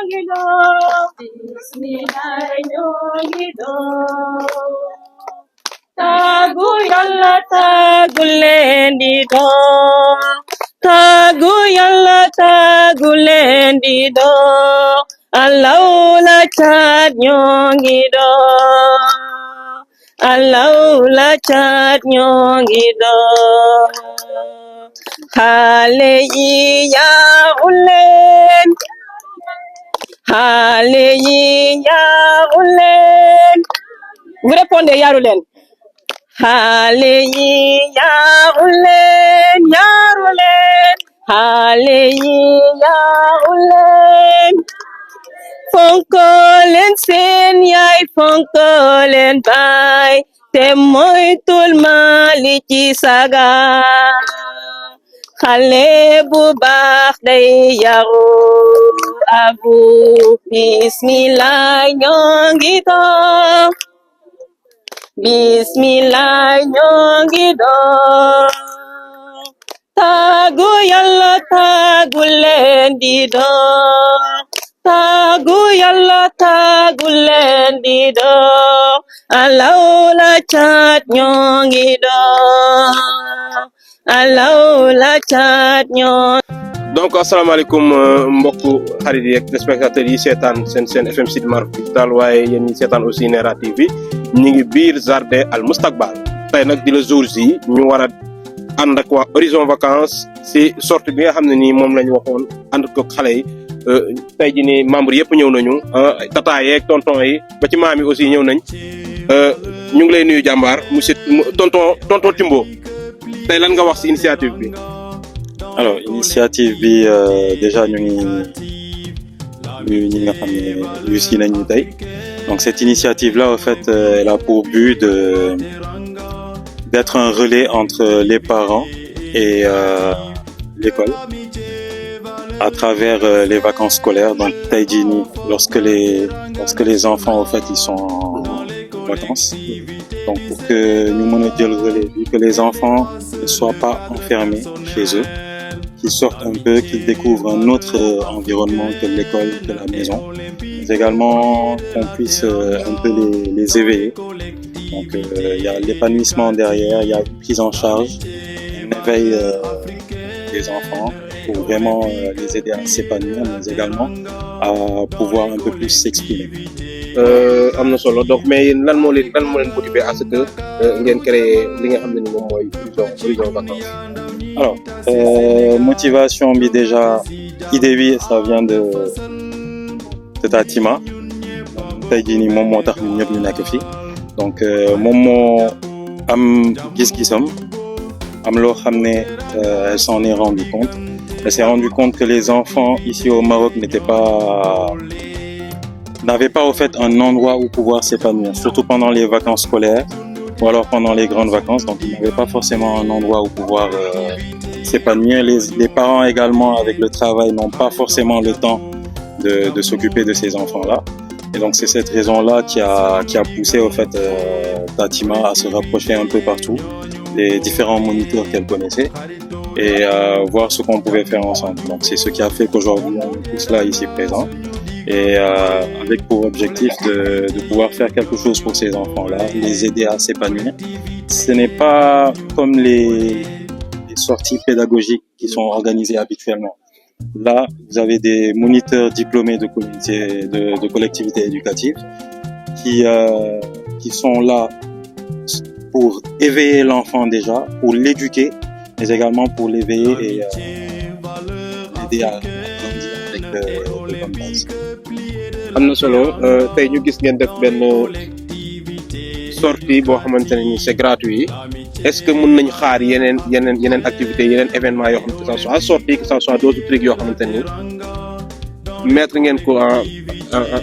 ngi bismillah ñoo ngi tagu yàlla tagu leen di tagu yàlla tagu leen di Allahu la cat ñoo ngi Allahu la cat ñoo ngi xale yi yaaxu leen xale yi yaaxu leen vous répondez yaaru leen xale yi yaaxu leen yaaru leen xale yi yaaxu leen fonko leen seen yaay fonko leen baay te moytul mali ci saga xale bu baax day yaru abu bismillah ñoo ngi bismillah ñoo ngi tagu yàlla tagu leen di tagu yàlla tagu leen di Allahu la cat ñoo ngi Allahu la cat ñoo. donc asalaamaaleykum mbokku xarit yi ak téléspectateurs yi seetaan seen FM Sud Maroc Digital waaye yéen ñi seetaan aussi Nera TV ñu ngi biir jardin Al Moustakbal tey nag di la jour yi ñu war a ànd ak waa Horizon Vacances si sortie bi nga xam ne nii moom lañu waxoon ànd ko xale yi tey jii nii membre yëpp ñëw nañu tata yeeg tonton yi ba ci maam yi aussi ñëw nañ ñu ngi lay nuyu jàmbaar monsieur tonton Timbo tey lan nga wax si initiative bi. Alors initiative bi déjà ñu ngi ñi nga xam ne ñu si nañu tey donc cette initiative là en fait elle a pour but d'être un relais entre les parents et l'école à travers les vacances scolaires donc tey jii nii lorsque les enfants en fait ils sont en vacances donc pour que ñu mën a jël relais vu que les enfants ne soient pas enfermés chez eux qu'ils sortent un peu, qu'ils découvrent un autre environnement que l'école, que la maison. Mais également qu'on puisse un peu les éveiller. Donc il y a l'épanouissement derrière, il y a une prise en charge, un éveil des enfants pour vraiment les aider à s'épanouir, mais également à pouvoir un peu plus s'exprimer. am na solo donc mais lan moo leen motivé à ce que ngeen créé li nga xam ne ni moom mooy Horizon Vacances. Alors motivation bi déjà idée bi ça vient de Tatima tey jii nii moom moo tax ñun ñëpp ñu nekk fii donc moom moo am gis-gisam am loo xam ne elle s'en est rendu compte elle s'est rendu compte que les enfants ici au Maroc n'avaient pas au fait un endroit où pouvoir s'épanouir, surtout pendant les vacances scolaires ou alors pendant les grandes vacances. Donc, ils n'avaient pas forcément un endroit où pouvoir s'épanouir. Les parents également, avec le travail, n'ont pas forcément le temps de s'occuper de ces enfants-là. Et donc, c'est cette raison-là qui a poussé au fait Tatima à se rapprocher un peu partout des différents moniteurs qu'elle connaissait et voir ce qu'on pouvait faire ensemble. Donc, c'est ce qui a fait qu'aujourd'hui, on est tous là ici présents. Et avec pour objectif de pouvoir faire quelque chose pour ces enfants-là, les aider à s'épanouir. Ce n'est pas comme les sorties pédagogiques qui sont organisées habituellement. Là, vous avez des moniteurs diplômés de collectivités éducatives qui sont là pour éveiller l'enfant déjà, pour l'éduquer, mais également pour l'éveiller et l'aider à grandir avec de bonnes bases. am na solo tey ñu gis ngeen def benn sortie boo xamante ne ni c'est gratuit est-ce que mën nañ xaar yeneen activités yeneen événements yoo xam ne que ça soit sortie que ça soit d'autres trucs yoo xamante ni mettre ngeen ko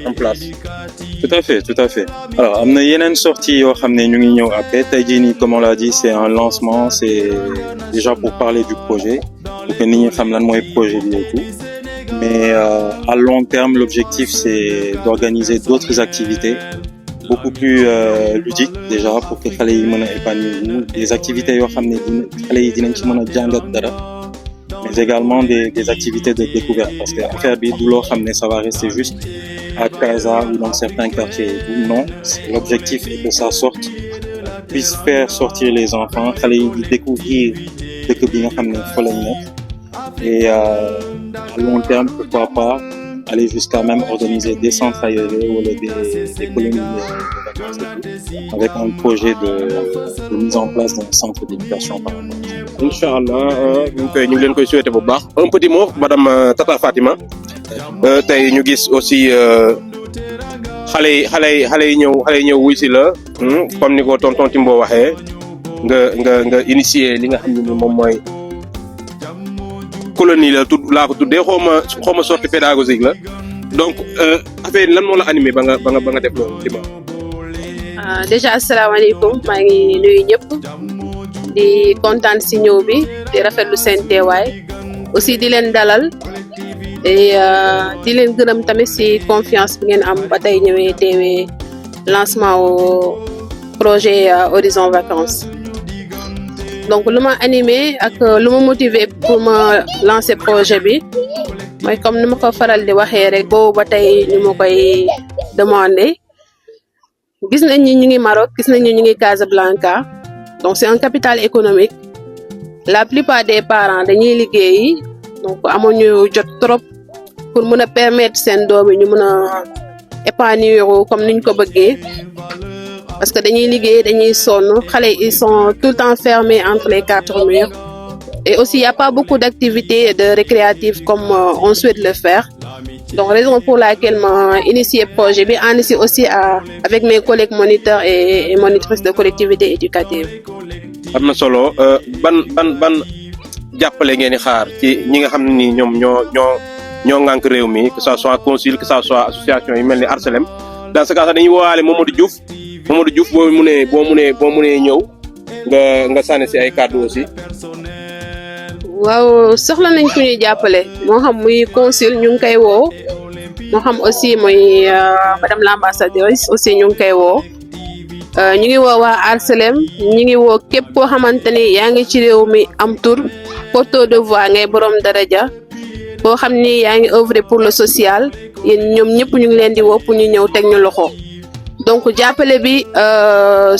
en place. Tout à fait. Alors am na yeneen sortie yoo xam ne ñu ngi ñëw après tey jii nii comme on l'a dit c'est un lancement c'est déjà pour parler du projet pour que nit ñi xam lan mooy projet bi et tout. Mais à long terme, l'objectif, c'est d'organiser d'autres activités beaucoup plus ludiques déjà pour que xale yi mën a épanouir des activités yoo xam ne xale yi dinañ ci mën a jàngat dara mais également des activités de découverte. Parce que affaire bi du loo xam ne ça va rester juste à Casa ou dans certains quartiers. Non, l'objectif est que ça sorte, puisse faire sortir les enfants, xale yi di découvrir dëkk bi nga xam ne fa lañ nekk. Et à long terme, pourquoi pas aller jusqu'à même organiser des centres aérés ou des colonies de vacances avec un projet de mise en place d'un centre d'éducation par rapport. Inch'Allah, ñu ngi leen koy souhaiter bu baax. Un petit mot, madame Tata Fatima. Tey ñu gis aussi xale yi ñëw wuy si la comme ni ko tonton Timbo waxee nga initier li nga xam ne moom mooy colonie la laa ko tuddee xaw ma sortie pédagogique la donc affaire lan moo la animé ba nga def loolu Tima. Déjà asalaamaaleykum maa ngi nuyu ñëpp di kontaan si ñëw bi di rafetlu seen teewaay aussi di leen dalal et di leen gërëm tamit si confiance bi ngeen am ba tey ñëwee teewee lancement au projet Horizon Vacances. Donc lu ma animé ak lu ma motivé pour ma lancer projet bi mooy comme ni ma ko faral di waxee rek boobu ba tey ñu ma koy demandé gis nañ ni ñu ngi Maroc gis nañ ni ñu ngi Casablanca donc c'est un capital économique la plupart des parents dañuy liggéeyi donc amuñu jot trop pour mën a permettre seen doom yi ñu mën a épanouir comme niñ ko bëggee. Parce que dañuy liggéey dañuy sonn xale ils sont tout le temps fermés entre les quatre murs et aussi il y a pas beaucoup d'activités de récréatives comme on souhaite le faire donc raison pour laquelle ma initié projet bi ànd si aussi avec mes collègues moniteurs et monitrices de collectivités éducatives. am na solo ban jàppale ngeen di xaar ci ñi nga xam ne ni ñoom ñoo ŋànk réew mi que ça soit consul que ça soit association yi mel ni Arcelem dans ce cas sax dañuy woowaale Mamadou Diouf boo munee ñëw nga sànni si ay kàddu aussi. waaw soxla nañ ku ñuy jàppale moo xam muy consul ñu ngi koy woo moo xam aussi muy madame l'ambassadrice aussi ñu ngi koy woo ñu ngi woo waa Arcelem ñu ngi woo képp koo xamante ni yaa ngi ci réew mi am tur porteur de voix ngay borom daraja boo xam ni yaa ngi œuvrer pour le social yéen ñoom ñëpp ñu ngi leen di woo pour ñu ñëw teg ñu loxo. donc jàppale bi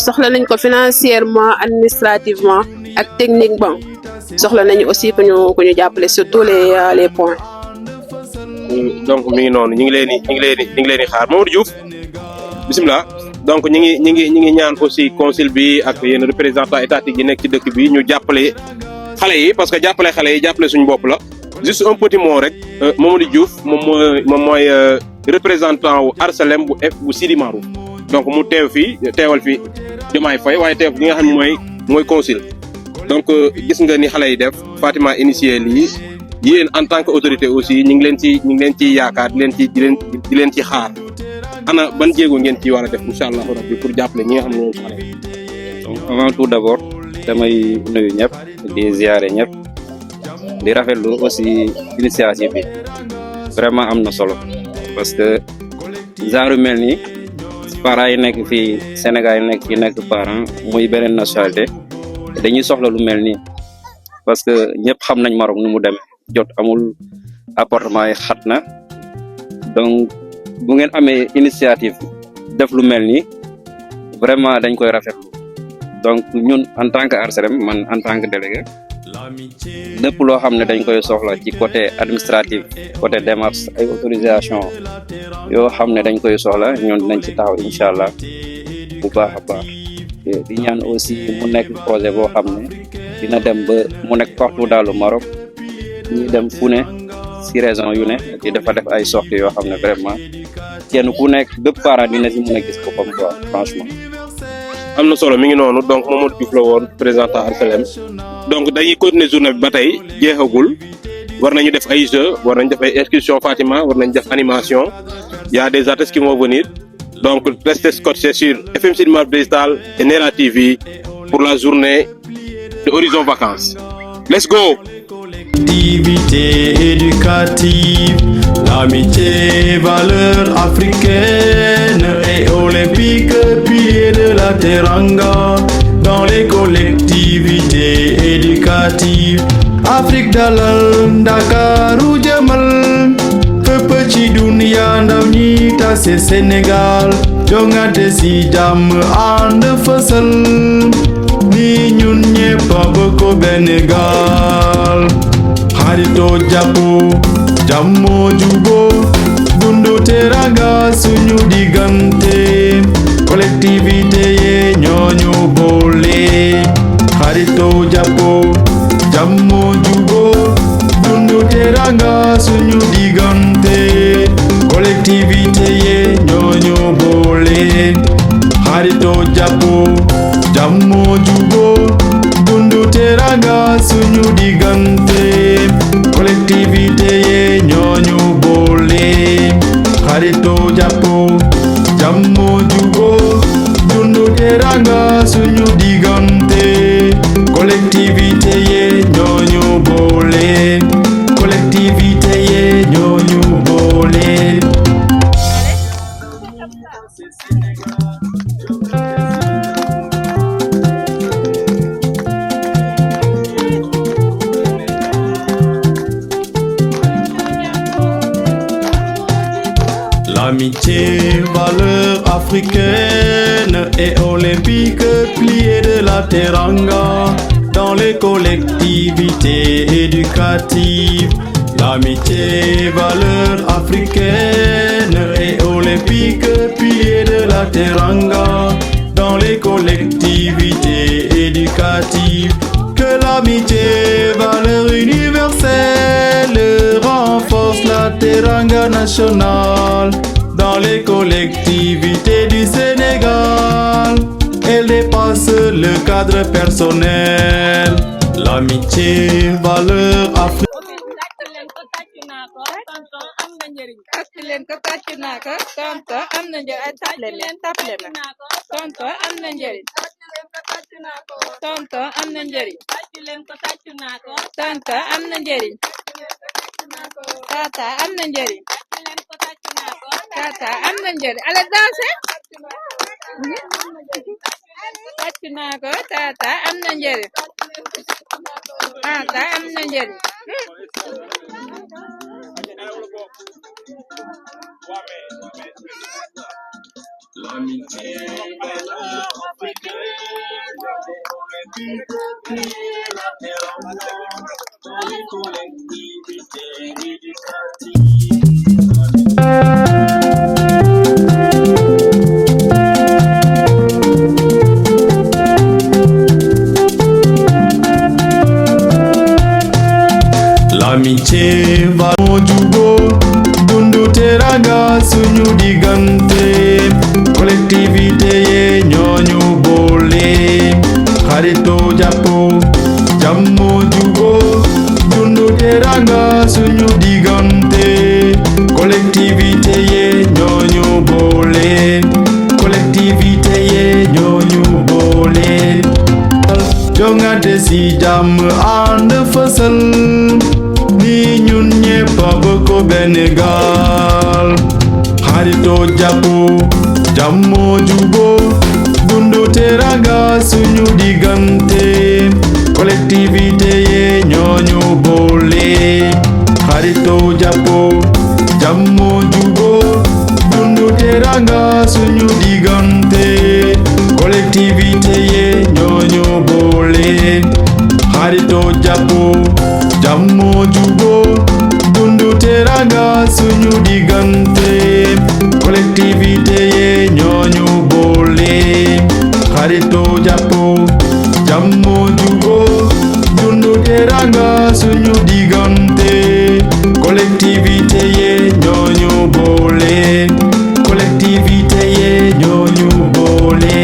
soxla nañ ko financièrement administrativement ak techniquement soxla nañu aussi ku ñu jàppale sur tous les points. donc mi ngi noonu ñu ngi leen di xaar Mamadou Diouf bisimilah donc ñu ngi ñaan aussi consul bi ak yenn représentants étatiques yi nekk ci dëkk bi ñu jàppale xale yi parce que jàppale xale yi jàppale suñu bopp la juste un petit mot rek Mamadou Diouf moom mooy représentant wu Arcelem bu Sidi Marouf. donc mu teewal fi Diomaye Faye waaye teew li nga xam ne mooy consul donc gis nga ni xale yi def Fatima initié lii yéen en tant que autorité aussi ñu ngi leen ci yaakaar di leen ci xaar ana ban jéego ngeen ci war a def incha allah rabbi pour jàppale ñi nga xam ne ñooy xale yi. donc avant tout d'abord damay nuyu ñëpp di ziare ñëpp di rafetlu aussi initiative bi vraiment am na solo parce que genre mel ni parents yi nekk fii Sénégal yi nekk parents muy beneen nationalité dañuy soxla lu mel nii parce que ñëpp xam nañ Maroc nu mu demee jot amul appartement yi xat na donc bu ngeen amee initiative def lu mel nii vraiment dañ koy rafetlu donc ñun en tant que Arcelem man en tant que délégué lépp loo xam ne dañ koy soxla ci côté administratif côté démarche ay autorisation yoo xam ne dañ koy soxla ñun dinañ ci taxaw incha allah bu baax a baax di ñaan aussi mu nekk projet boo xam ne dina dem ba mu nekk partout dans le Maroc ñi dem fu ne si région yu ne di dafa def ay sorties yoo xam ne vraiment kenn ku nekk bépp parent dina si mën a gis boppam quoi franchement. am na solo mi ngi noonu donc Mamadou Diouf la woon présentant Arcelem donc dañuy continuer journée bi ba tey jeexagul war nañu def ay jeux war nañu def ay excursion Fatima war nañu def animation y a des artistes qui vont venir donc restez scotchés sur FM Sud Marouf Digital et Nera TV pour la journée de Horizon Vacances. Let's go. Activité éducative, l'amitié, valeurs africaines et olympiques, piliers de la teranga dans les collectivités éducatives. éducative. Afrique dalal Dakaru jëmal fépp ci dunya ndaw ñi tase Sénégal jongante si jàmm ànd fësal ni ñun ñépp bokk benn gaal xaritoo jàppoo jàmmoo juboo dundu teranga suñu diggante collectivité yee ñooñu boole xaritoo jàppoo jàmmoo juboo dundu teranga suñu diggante collectivité yee ñooñu boole xaritoo jàppoo jàmmoo juboo dundu teranga suñu diggante collectivité yee ñooñu boole xaritoo jàppoo jàmmoo juboo dundu teranga suñu diggante collectivité yee ñooñu boole collectivité yee ñooñu boole. L'amitié, valeur africaine et olympique, pliée de la teranga dans les collectivités éducatives. L'amitié, valeur africaine et olympique, pliée de la teranga dans les collectivités éducatives. Que l'amitié, valeur universelle, renforce la teranga nationale dans les collectivités du Sénégal. Elle dépasse le cadre personnel. L'amitié, valeur africaine. Allez danser. Tata am na njëriñ. Tata am na njëriñ. L'amitié, valeur africaine, la teranga dans les collectivités éducatives. L'amitié va mojugo dundu teranga suñu diggante collectivité yee ñooñu boole xaritoo jàppoo jàmmoo juboo dundu teranga suñu diggante collectivité yee ñooñu boole collectivité yee ñooñu boole jongante si jàmm ànd fësal ni ñun ñépp bokk benn gaal xaritoo jàppoo jàmmoo juboo dundu teranga suñu diggante collectivité yee ñooñu boole xaritoo jàppoo jàmmoo juboo dundu teranga suñu diggante collectivité yee ñooñu boole xaritoo jàppoo jàmmoo juboo dundu teranga suñu diggante collectivité yee ñooñu boole xaritoo jàppoo jàmmoo juboo dundu teranga suñu diggante collectivité yee ñooñu boole collectivité yee ñooñu boole.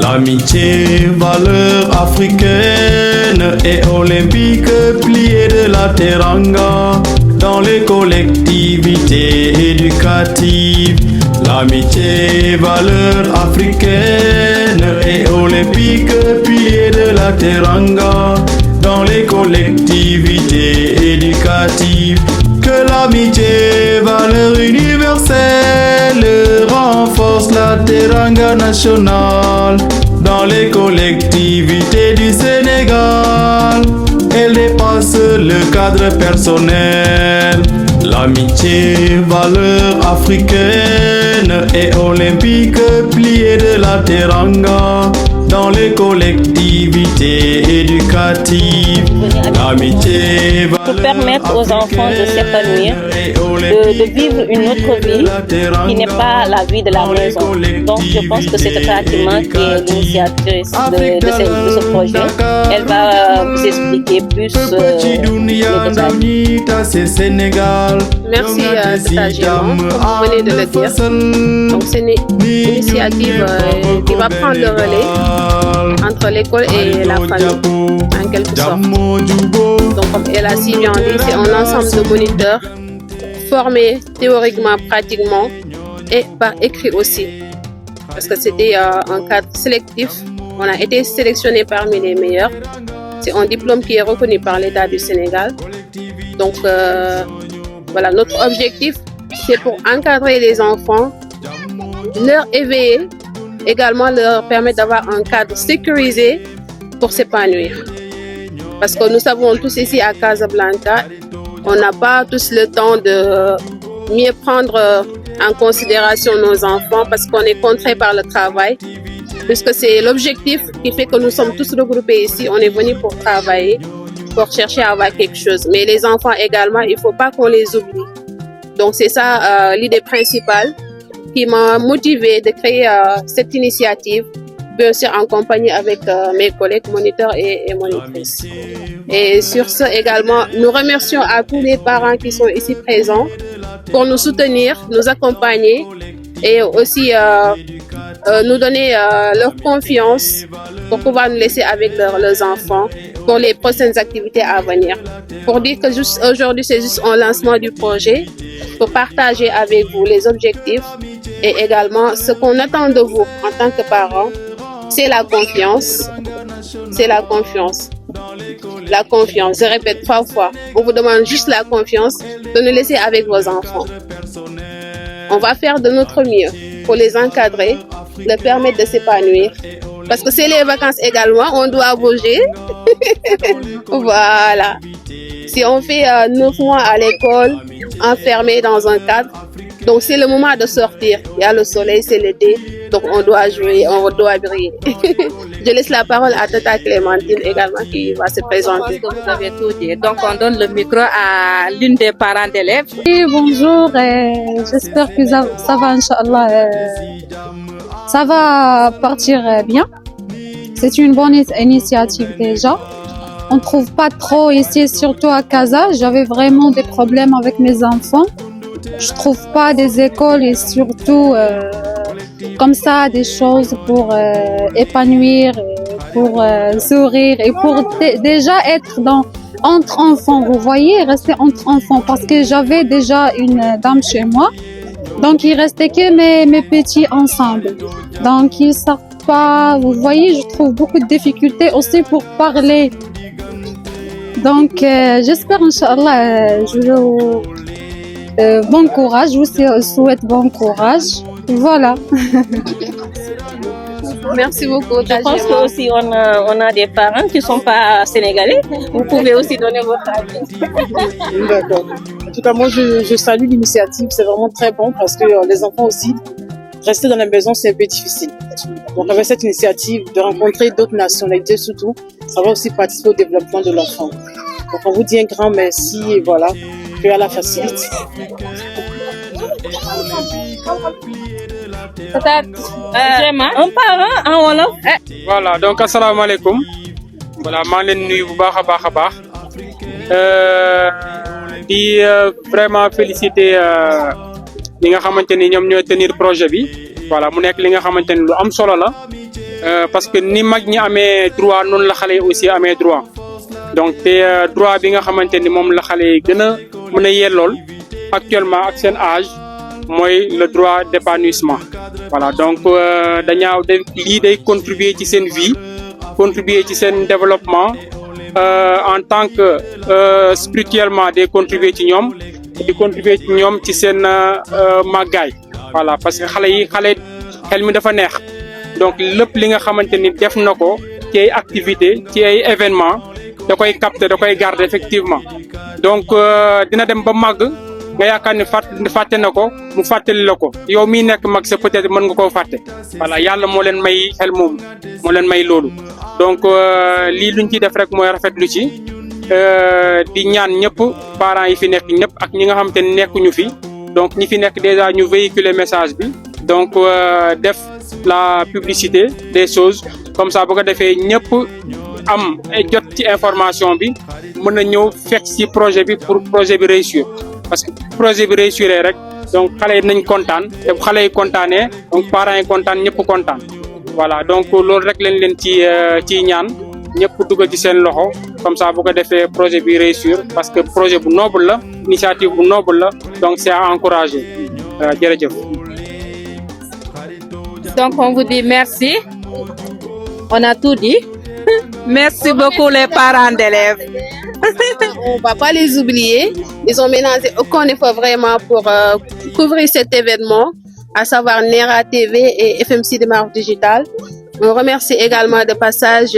L'amitié, valeur africaine et olympique, pliée de la teranga dans les collectivités éducatives. L'amitié, valeur africaine et olympique, pliée de la teranga dans les collectivités éducatives. Que l'amitié, valeur universelle, renforce la teranga nationale dans les collectivités du Sénégal. Elle dépasse le cadre personnel. L'amitié, valeur africaine et olympique, pliée de la teranga dans les collectivités éducatives. L'amitié, Pour permettre aux enfants de s'épanouir, de vivre une autre vie qui n'est pas la vie de la maison. Donc je pense que c'est Fatima qui est l'initiatrice de ce projet. Elle va vous expliquer plus les détails. Merci Tata Géant, comme vous venez de le dire. Donc c'est une initiative qui va prendre le relais entre l'école et la famille, en quelque sorte. Donc comme elle a si bien dit, c'est un ensemble de moniteurs formés théoriquement, pratiquement et par écrit aussi. Parce que c'était un cadre sélectif. On a été sélectionné parmi les meilleurs. C'est un diplôme qui est reconnu par l'État du Sénégal. Donc voilà, notre objectif, c'est pour encadrer les enfants, leur éveiller, également leur permettre d'avoir un cadre sécurisé pour s'épanouir. Parce que nous savons tous ici à Casablanca, on n'a pas tous le temps de mieux prendre en considération nos enfants parce qu'on est contraint par le travail. Puisque c'est l'objectif qui fait que nous sommes tous regroupés ici. On est venus pour travailler, pour chercher à avoir quelque chose. Mais les enfants également, il ne faut pas qu'on les oublie. Donc c'est ça l'idée principale qui m'a motivée de créer cette initiative, bien sûr en compagnie avec mes collègues moniteurs et monitrices. Et sur ce également, nous remercions à tous les parents qui sont ici présents pour nous soutenir, nous accompagner et aussi nous donner leur confiance pour pouvoir nous laisser avec leurs enfants pour les prochaines activités à venir. Pour dire que juste aujourd'hui, c'est juste un lancement du projet pour partager avec vous les objectifs et également ce qu'on attend de vous en tant que parents, c'est la confiance. C'est la confiance. La confiance, je répète 3 fois. On vous demande juste la confiance de nous laisser avec vos enfants. On va faire de notre mieux pour les encadrer, leur permettre de s'épanouir. Parce que c'est les vacances également, on doit bouger. Voilà. Si on fait 9 mois à l'école, enfermé dans un cadre, donc c'est le moment de sortir. Il y a le soleil, c'est l'été, donc on doit jouer, on doit briller. Je laisse la parole à Tata Clémentine également qui va se présenter. Je pense que vous avez tout dit. Donc on donne le micro à l'une des parents d'élèves. Oui, bonjour, j'espère que ça va, Inch'Allah, ça va partir bien. C'est une bonne initiative déjà. On ne trouve pas trop ici, surtout à Casa. J'avais vraiment des problèmes avec mes enfants. Je trouve pas des écoles et surtout comme ça des choses pour épanouir, pour sourire et pour déjà être entre enfants. Vous voyez, rester entre enfants parce que j'avais déjà une dame chez moi. Donc il restait que mes petits ensemble. Donc ils sortent pas. Vous voyez, je trouve beaucoup de difficultés aussi pour parler. Donc j'espère Inch'Allah, bon courage, je vous souhaite bon courage. Voilà. Merci beaucoup. Je pense que aussi on a des parents qui ne sont pas sénégalais. Vous pouvez aussi donner votre avis. D'accord. En tout cas, moi, je salue l'initiative. C'est vraiment très bon parce que les enfants aussi, rester dans la maison, c'est un peu difficile. Donc, avec cette initiative de rencontrer d'autres nationalités surtout, ça va aussi participer au développement de l'enfant. Donc, on vous dit un grand merci et voilà, que Allah facilite. Un parent en wolof. Voilà, donc asalaamaaleykum. Voilà, maa ngi leen nuyu bu baax a baax di vraiment féliciter ñi nga xamante ni ñoom ñooy tenir projet bi. Voilà, mu nekk li nga xamante ni lu am solo la parce que ni mag ñi amee droit noonu la xale yi aussi amee droit. Donc te droit bi nga xamante ni moom la xale yi gën a mën a yellool actuellement ak seen âge mooy le droit d'épanouissement. Voilà, donc lii day contribuer ci seen vie, contribuer ci seen développement en tant que spirituellement day contribuer ci ñoom di contribuer ci ñoom ci seen màggaay voilà parce que xale xel mi dafa neex donc lépp li nga xamante ni def na ko ci ay activité ci ay événement da koy capter da koy garder effectivement donc dina dem ba màgg nga yaakaar ni fàtte na ko mu fàttali la ko yow miy nekk mag sa peut-être mën nga koo fàtte voilà yàlla moo leen may xel moomu moo leen may loolu donc lii luñ ciy def rek mooy rafetlu ci di ñaan ñëpp parents yi fi nekk ñëpp ak ñi nga xamante ni nekkuñu fi donc ñi fi nekk déjà ñu véhiculer message bi donc def la publicité des choses comme ça bu ko defee ñëpp am jot ci information bi mën na ñëw fekk ci projet bi pour projet bi réussir parce que projet bi réussir rek donc xale yi nañ kontaan te bu xale yi kontaanee donc parents yi kontaan ñëpp kontaan voilà donc loolu rek lañ leen ci ñaan ñëpp dugal ci seen loxo comme ça bu ko defee projet bi réussir parce que projet bu noble la initiative bu noble la donc c'est à encourager jërëjëf. Donc on vous dit merci. On a tout dit. Merci beaucoup les parents d'élèves. On va pas les oublier. Ils ont ménagé aucun effort vraiment pour couvrir cet événement, à savoir Nera TV et FM Sidi Marouf Digital. On remercie également de passage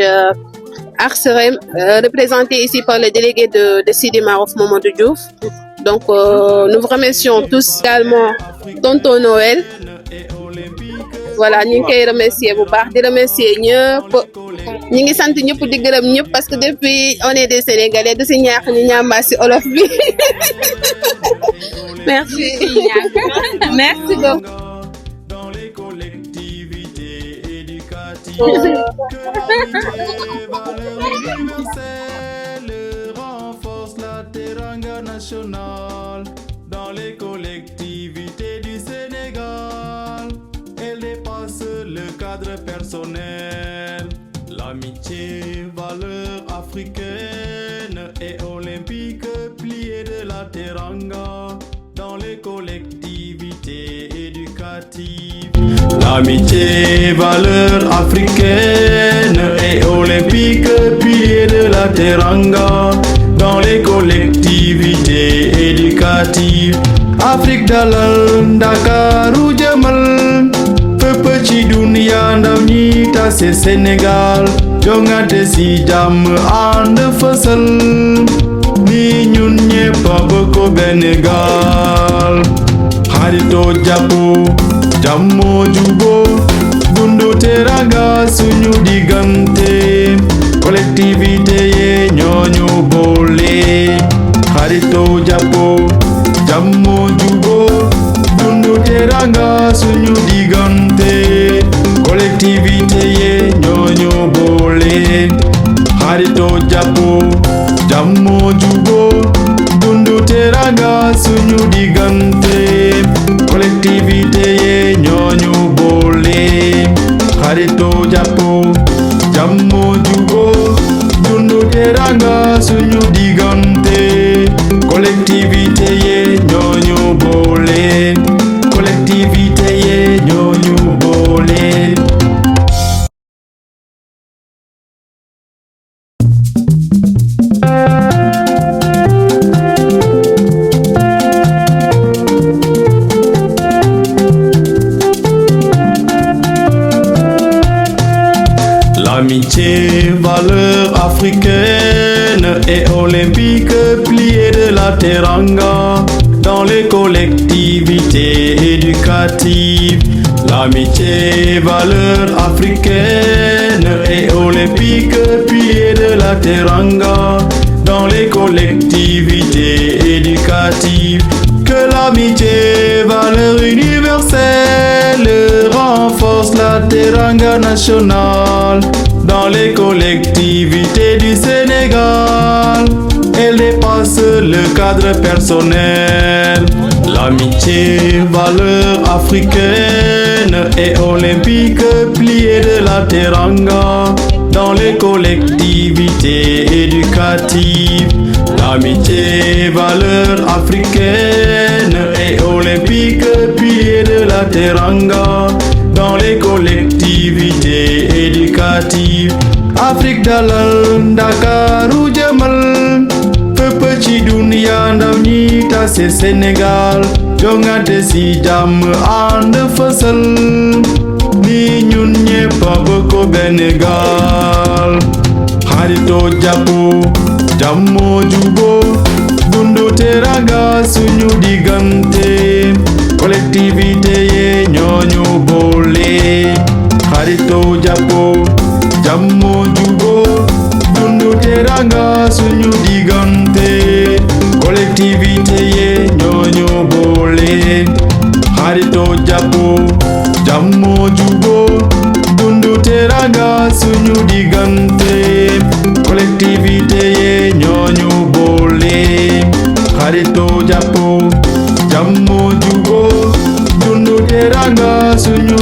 Arserem, représenté ici par le délégué de Sidi Marouf, Mamadou Diouf. Donc nous vous remercions tous également Tonton Noël. Voilà ñu ngi koy remercier bu baax di remercier ñëpp ñu ngi sant ñëpp di gërëm ñëpp parce que depuis on est des Sénégalais du si ñaax ñu ñaamba si olof bi merci merci beaucoup. Dans les collectivités du Sénégal, elle dépasse le cadre personnel. L'amitié, valeur africaine et olympique, pliée de la teranga dans les collectivités éducatives. L'amitié, valeur africaine et olympique, pliée de la teranga dans les collectivités éducatives. Afrique dalal Dakaru jëmal fépp ci dunya ndaw ñi tase Sénégal jongante si jàmm ànd fësal ni ñun ñépp bokk benn gaal xaritoo jàppoo jàmmoo juboo dundu teranga suñu diggante collectivité yee ñooñu boole xaritoo jàppoo jàmmoo juboo dundu teranga suñu diggante collectivité yee ñooñu boole xaritoo jàppoo jàmmoo juboo dundu teranga suñu diggante collectivité yee ñooñu boole xaritoo jàppoo jàmmoo juboo dundu teranga suñu diggante collectivité yee ñooñu boole collectivité yee ñooñu boole. L'amitié, valeur africaine et olympique, pliée de la teranga dans les collectivités éducatives. L'amitié, valeur africaine et olympique, pliée de la teranga dans les collectivités éducatives. Que l'amitié, valeur universelle, renforce la teranga nationale dans les collectivités du Sénégal. Elle dépasse le cadre personnel. L'amitié, valeur africaine et olympique, pliée de la teranga dans les collectivités éducatives. L'amitié, valeur africaine et olympique, pliée de la teranga dans les collectivités éducatives. Afrique dalal Dakaru jëmal fépp ci dunya ndaw ñi tase Sénégal jongante ci jàmm ànd fësal ni ñun ñépp a bokk benn gaal xaritoo jàppoo jàmmoo juboo dundu teranga suñu diggante collectivité ye ñooñu boole xaritoo jàppoo jàmmoo juboo dundu teranga suñu diggante collectivité ye ñooñu boole xaritoo jàppoo jàmmoo juboo dundu teranga suñu diggante collectivité ye ñooñu boole xaritoo jàppoo jàmmoo juboo dundu teranga suñu